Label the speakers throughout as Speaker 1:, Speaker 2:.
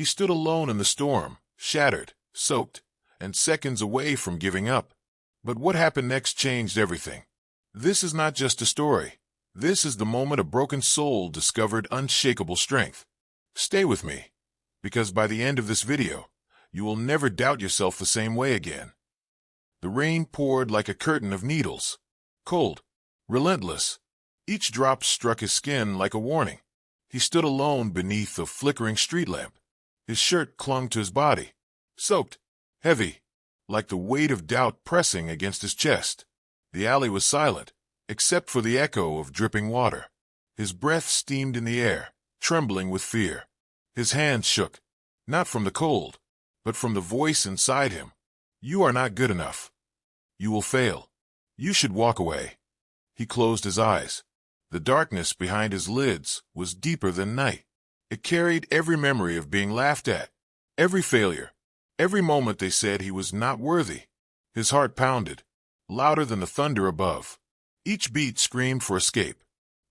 Speaker 1: He stood alone in the storm, shattered, soaked, and seconds away from giving up. But what happened next changed everything. This is not just a story. This is the moment a broken soul discovered unshakable strength. Stay with me, because by the end of this video, you will never doubt yourself the same way again. The rain poured like a curtain of needles. Cold, relentless. Each drop struck his skin like a warning. He stood alone beneath a flickering street lamp. His shirt clung to his body, soaked, heavy, like the weight of doubt pressing against his chest. The alley was silent, except for the echo of dripping water. His breath steamed in the air, trembling with fear. His hands shook, not from the cold, but from the voice inside him. You are not good enough. You will fail. You should walk away. He closed his eyes. The darkness behind his lids was deeper than night. It carried every memory of being laughed at, every failure, every moment they said he was not worthy. His heart pounded, louder than the thunder above. Each beat screamed for escape.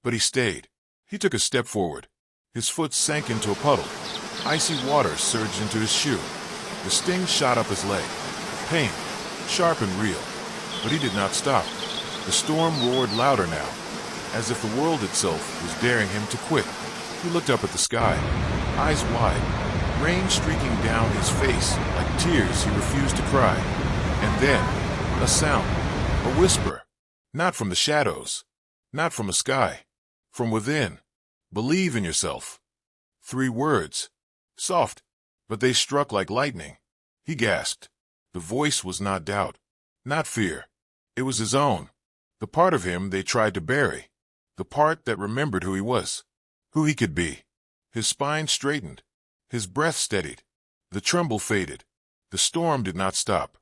Speaker 1: But he stayed. He took a step forward. His foot sank into a puddle. Icy water surged into his shoe. The sting shot up his leg. Pain, sharp and real. But he did not stop. The storm roared louder now, as if the world itself was daring him to quit. He looked up at the sky, eyes wide, rain streaking down his face like tears he refused to cry. And then, a sound, a whisper, not from the shadows, not from the sky, from within. Believe in yourself. 3 words, soft, but they struck like lightning. He gasped. The voice was not doubt, not fear. It was his own, the part of him they tried to bury, the part that remembered who he was, who he could be. His spine straightened, his breath steadied, the tremble faded. The storm did not stop.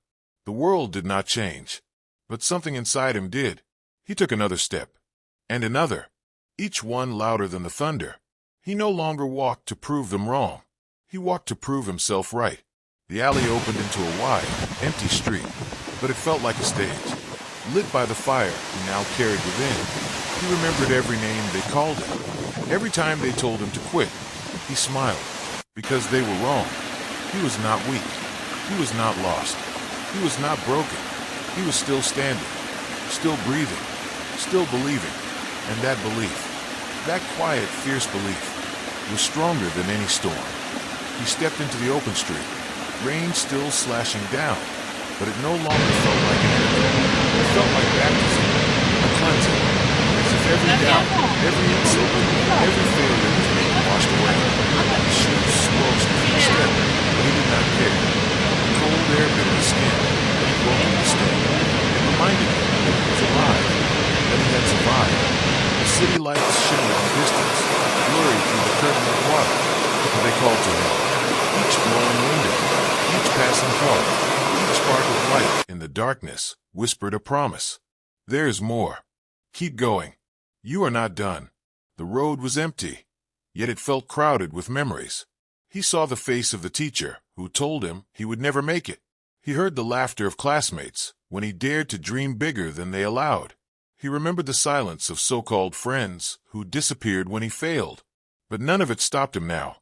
Speaker 1: The world did not change, but something inside him did. He took another step, and another, each one louder than the thunder. He no longer walked to prove them wrong. He walked to prove himself right. The alley opened into a wide, empty street, but it felt like a stage, lit by the fire he now carried within. He remembered every name they called him, every time they told him to quit. He smiled, because they were wrong. He was not weak. He was not lost. He was not broken. He was still standing, still breathing, still believing. And that belief, that quiet, fierce belief, was stronger than any storm. He stepped into the open street, rain still slashing down, but it no longer felt like an enemy. It felt like baptism, a cleansing, as if every doubt, every insult, every failure was being washed away. His shoes squelched as he stepped, but he did not care. The cold air bit his skin, but he welcomed the sting. It reminded him that he was alive, that he had survived. The city lights shimmered in the distance, blurry through the curtain of water. They called to him. Each glowing window, each passing car, each spark of light in the darkness whispered a promise. There's more. Keep going. You are not done. The road was empty, yet it felt crowded with memories. He saw the face of the teacher who told him he would never make it. He heard the laughter of classmates when he dared to dream bigger than they allowed. He remembered the silence of so-called friends who disappeared when he failed. But none of it stopped him now,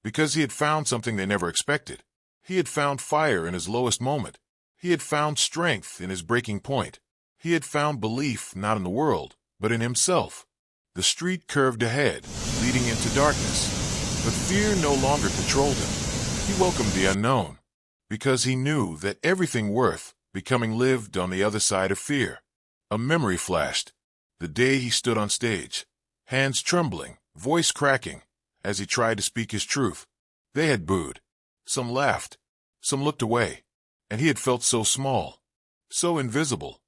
Speaker 1: because he had found something they never expected. He had found fire in his lowest moment. He had found strength in his breaking point. He had found belief not in the world, but in himself. The street curved ahead, leading into darkness. But fear no longer controlled him. He welcomed the unknown, because he knew that everything worth becoming lived on the other side of fear. A memory flashed. The day he stood on stage, hands trembling, voice cracking, as he tried to speak his truth. They had booed. Some laughed. Some looked away. And he had felt so small, so invisible.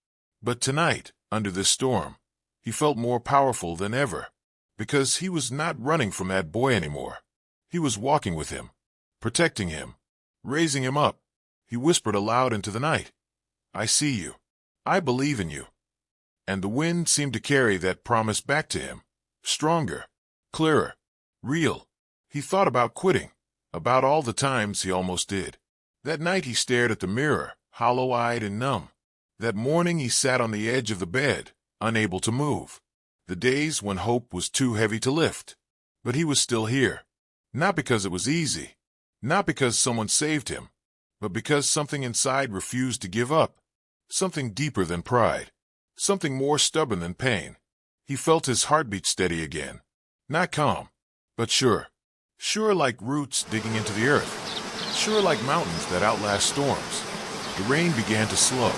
Speaker 1: But tonight, under this storm, he felt more powerful than ever, because he was not running from that boy anymore. He was walking with him, protecting him, raising him up. He whispered aloud into the night, I see you. I believe in you. And the wind seemed to carry that promise back to him, stronger, clearer, real. He thought about quitting, about all the times he almost did. That night he stared at the mirror, hollow-eyed and numb. That morning he sat on the edge of the bed, unable to move. The days when hope was too heavy to lift. But he was still here. Not because it was easy. Not because someone saved him, but because something inside refused to give up. Something deeper than pride. Something more stubborn than pain. He felt his heartbeat steady again. Not calm, but sure. Sure like roots digging into the earth. Sure like mountains that outlast storms. The rain began to slow.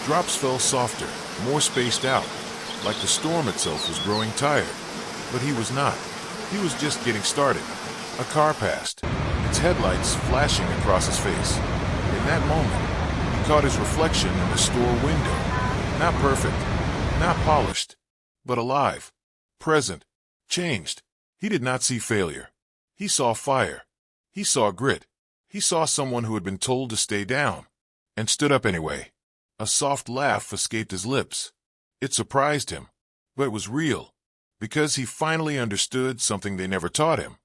Speaker 1: Drops fell softer, more spaced out, like the storm itself was growing tired. But he was not. He was just getting started. A car passed, its headlights flashing across his face. In that moment, he caught his reflection in the store window. Not perfect, not polished, but alive, present, changed. He did not see failure. He saw fire. He saw grit. He saw someone who had been told to stay down, and stood up anyway. A soft laugh escaped his lips. It surprised him, but it was real, because he finally understood something they never taught him.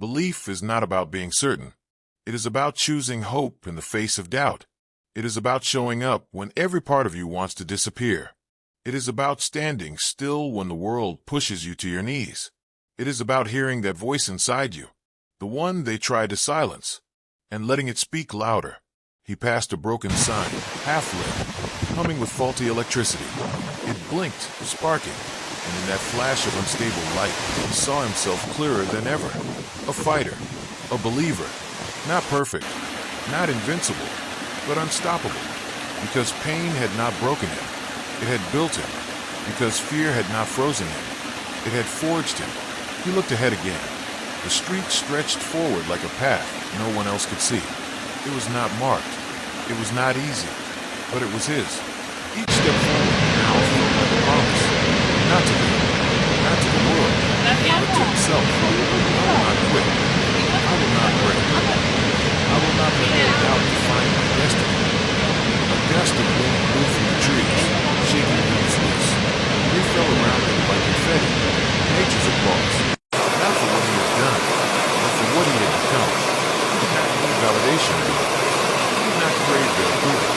Speaker 1: Belief is not about being certain. It is about choosing hope in the face of doubt. It is about showing up when every part of you wants to disappear. It is about standing still when the world pushes you to your knees. It is about hearing that voice inside you, the one they tried to silence, and letting it speak louder. He passed a broken sign, half-lit, humming with faulty electricity. It blinked, sparking, and in that flash of unstable light, he saw himself clearer than ever. A fighter, a believer, not perfect, not invincible, but unstoppable. Because pain had not broken him, it had built him. Because fear had not frozen him, it had forged him. He looked ahead again. The street stretched forward like a path no one else could see. It was not marked. It was not easy, but it was his. Each step forward now felt like a promise. Not to him, not to the world, but to himself. I will not quit. I will not break. I will not let doubt define my destiny. A gust of wind blew through the trees, shaking leaves loose. They fell around him like confetti. Nature's applause. Not for what he had done, but for what he had become. He did not need validation. He did not crave their approval,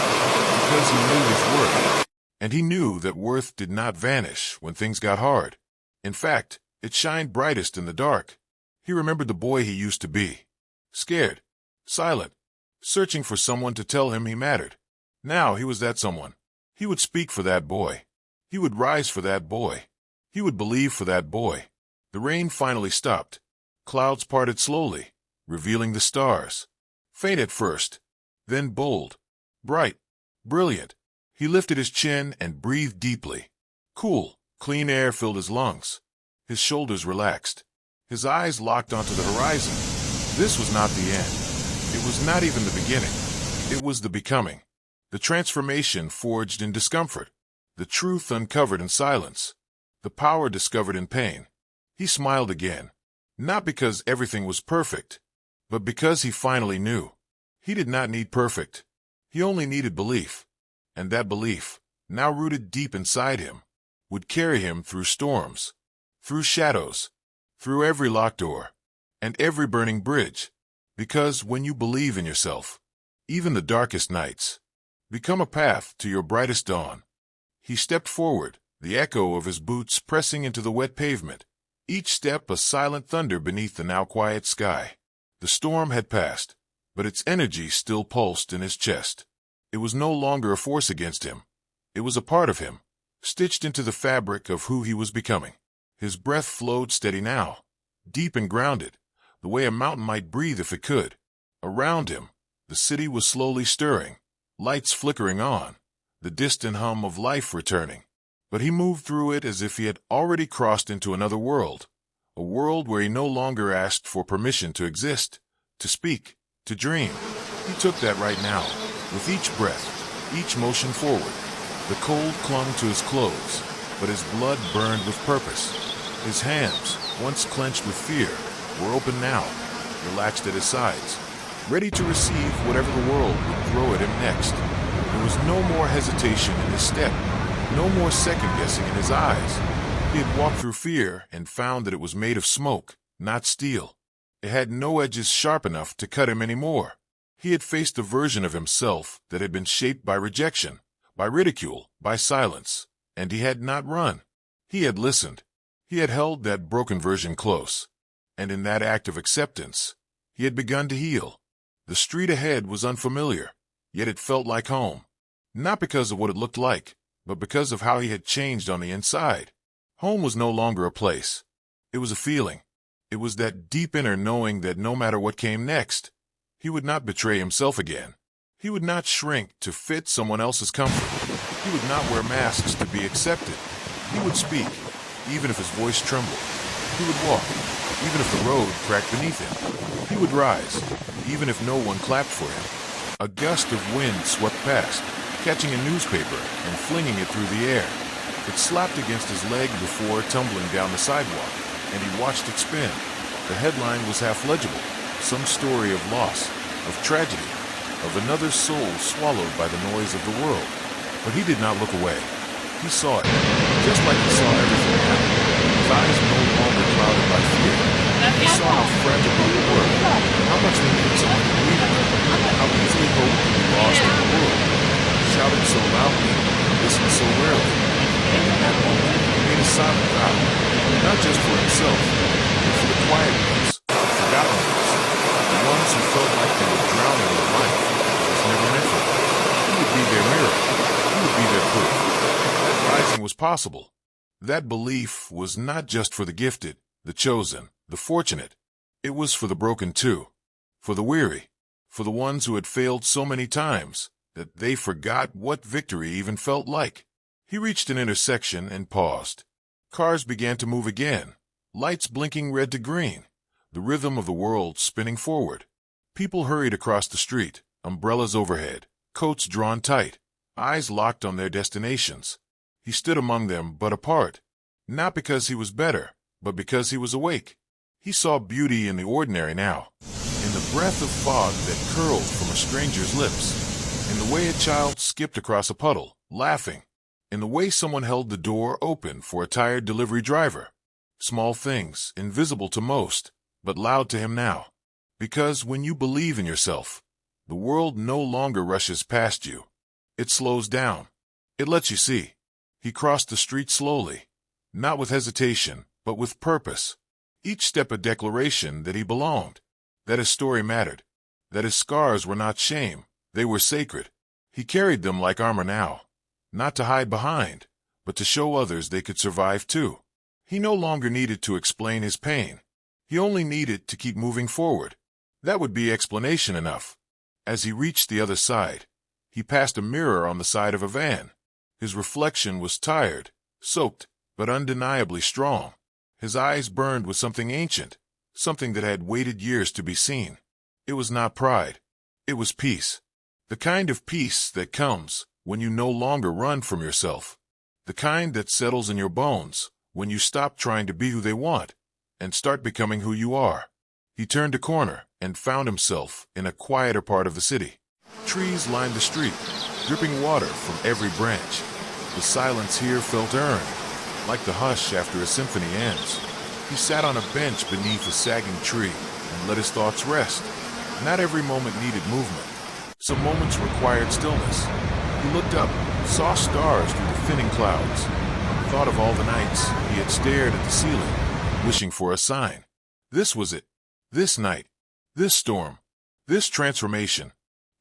Speaker 1: because he knew his worth. And he knew that worth did not vanish when things got hard. In fact, it shined brightest in the dark. He remembered the boy he used to be. Scared, silent, searching for someone to tell him he mattered. Now he was that someone. He would speak for that boy. He would rise for that boy. He would believe for that boy. The rain finally stopped. Clouds parted slowly, revealing the stars. Faint at first, then bold, bright, brilliant. He lifted his chin and breathed deeply. Cool, clean air filled his lungs. His shoulders relaxed. His eyes locked onto the horizon. This was not the end. It was not even the beginning. It was the becoming. The transformation forged in discomfort. The truth uncovered in silence. The power discovered in pain. He smiled again. Not because everything was perfect, but because he finally knew. He did not need perfect. He only needed belief. And that belief, now rooted deep inside him, would carry him through storms, through shadows, through every locked door, and every burning bridge. Because when you believe in yourself, even the darkest nights become a path to your brightest dawn. He stepped forward, the echo of his boots pressing into the wet pavement, each step a silent thunder beneath the now quiet sky. The storm had passed, but its energy still pulsed in his chest. It was no longer a force against him. It was a part of him, stitched into the fabric of who he was becoming. His breath flowed steady now, deep and grounded, the way a mountain might breathe if it could. Around him, the city was slowly stirring, lights flickering on, the distant hum of life returning. But he moved through it as if he had already crossed into another world, a world where he no longer asked for permission to exist, to speak, to dream. He took that right now. With each breath, each motion forward, the cold clung to his clothes, but his blood burned with purpose. His hands, once clenched with fear, were open now, relaxed at his sides, ready to receive whatever the world would throw at him next. There was no more hesitation in his step, no more second-guessing in his eyes. He had walked through fear and found that it was made of smoke, not steel. It had no edges sharp enough to cut him anymore. He had faced a version of himself that had been shaped by rejection, by ridicule, by silence, and he had not run. He had listened. He had held that broken version close, and in that act of acceptance, he had begun to heal. The street ahead was unfamiliar, yet it felt like home. Not because of what it looked like, but because of how he had changed on the inside. Home was no longer a place. It was a feeling. It was that deep inner knowing that no matter what came next, he would not betray himself again. He would not shrink to fit someone else's comfort. He would not wear masks to be accepted. He would speak, even if his voice trembled. He would walk, even if the road cracked beneath him. He would rise, even if no one clapped for him. A gust of wind swept past, catching a newspaper and flinging it through the air. It slapped against his leg before tumbling down the sidewalk, and he watched it spin. The headline was half legible, some story of loss, of tragedy, of another soul swallowed by the noise of the world. But he did not look away. He saw it, just like he saw everything now. His eyes no longer clouded by fear. He saw how fragile people were, how much they needed someone to believe in, how easily hope could be lost in the world. Shouted so loudly, listened so rarely, and in that moment he made a silent vow, not just for himself, but for the quiet ones, the forgotten ones, the ones who felt like they were drowning in life that was never meant for them. He would be their mirror. He would be their proof. That rising was possible. That belief was not just for the gifted, the chosen, the fortunate. It was for the broken too, for the weary, for the ones who had failed so many times that they forgot what victory even felt like. He reached an intersection and paused. Cars began to move again, lights blinking red to green, the rhythm of the world spinning forward. People hurried across the street, umbrellas overhead, coats drawn tight, eyes locked on their destinations. He stood among them but apart, not because he was better, but because he was awake. He saw beauty in the ordinary now, in the breath of fog that curled from a stranger's lips, in the way a child skipped across a puddle, laughing, in the way someone held the door open for a tired delivery driver. Small things, invisible to most, but loud to him now. Because when you believe in yourself, the world no longer rushes past you. It slows down. It lets you see. He crossed the street slowly, not with hesitation, but with purpose. Each step a declaration that he belonged, that his story mattered, that his scars were not shame, they were sacred. He carried them like armor now, not to hide behind, but to show others they could survive too. He no longer needed to explain his pain. He only needed to keep moving forward. That would be explanation enough. As he reached the other side, he passed a mirror on the side of a van. His reflection was tired, soaked, but undeniably strong. His eyes burned with something ancient, something that had waited years to be seen. It was not pride. It was peace. The kind of peace that comes when you no longer run from yourself. The kind that settles in your bones when you stop trying to be who they want and start becoming who you are. He turned a corner and found himself in a quieter part of the city. Trees lined the street, dripping water from every branch. The silence here felt earned, like the hush after a symphony ends. He sat on a bench beneath a sagging tree and let his thoughts rest. Not every moment needed movement. Some moments required stillness. He looked up, saw stars through the thinning clouds, thought of all the nights he had stared at the ceiling, wishing for a sign. This was it. This night. This storm. This transformation.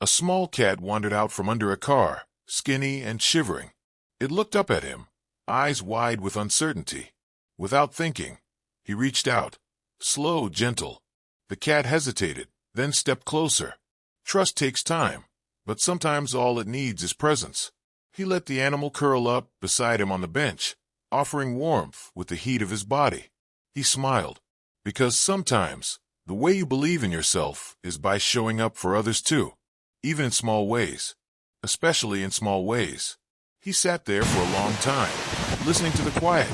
Speaker 1: A small cat wandered out from under a car, skinny and shivering. It looked up at him, eyes wide with uncertainty. Without thinking, he reached out. Slow, gentle. The cat hesitated, then stepped closer. Trust takes time, but sometimes all it needs is presence. He let the animal curl up beside him on the bench, offering warmth with the heat of his body. He smiled, because sometimes the way you believe in yourself is by showing up for others too, even in small ways, especially in small ways. He sat there for a long time, listening to the quiet,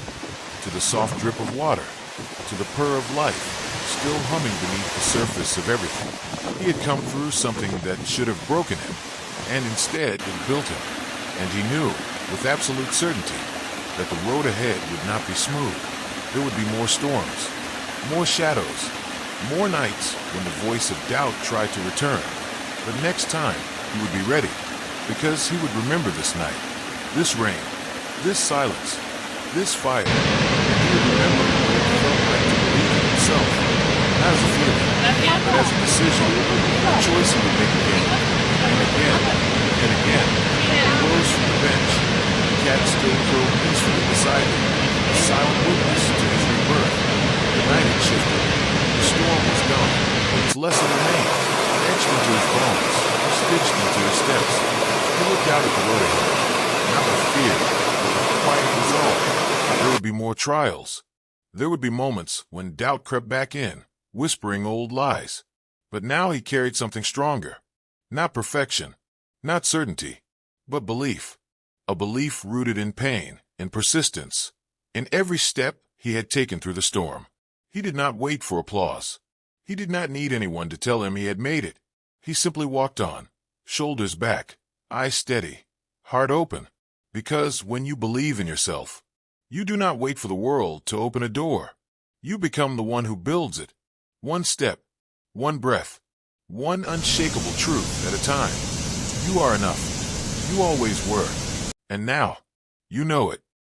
Speaker 1: to the soft drip of water, to the purr of life, still humming beneath the surface of everything. He had come through something that should have broken him, and instead it built him. And he knew, with absolute certainty, that the road ahead would not be smooth. There would be more storms, more shadows, more nights when the voice of doubt tried to return. But next time, he would be ready, because he would remember this night, this rain, this silence, this fire, and he would remember what it felt like to believe in himself, not as a feeling, But as a decision, a choice he would make again, and again, and again, he rose from the bench. The cat still curled peacefully beside him, a silent witness to his rebirth. The night had shifted. The storm was gone, but its lesson remained, etched into his bones, stitched into his steps. He looked out at the road ahead, not with fear, but with quiet resolve. There would be more trials. There would be moments when doubt crept back in, whispering old lies. But now he carried something stronger. Not perfection, not certainty, but belief. A belief rooted in pain, in persistence, in every step he had taken through the storm. He did not wait for applause. He did not need anyone to tell him he had made it. He simply walked on, shoulders back, eyes steady, heart open. Because when you believe in yourself, you do not wait for the world to open a door. You become the one who builds it. One step, one breath, one unshakable truth at a time. You are enough. You always were. And now, you know it.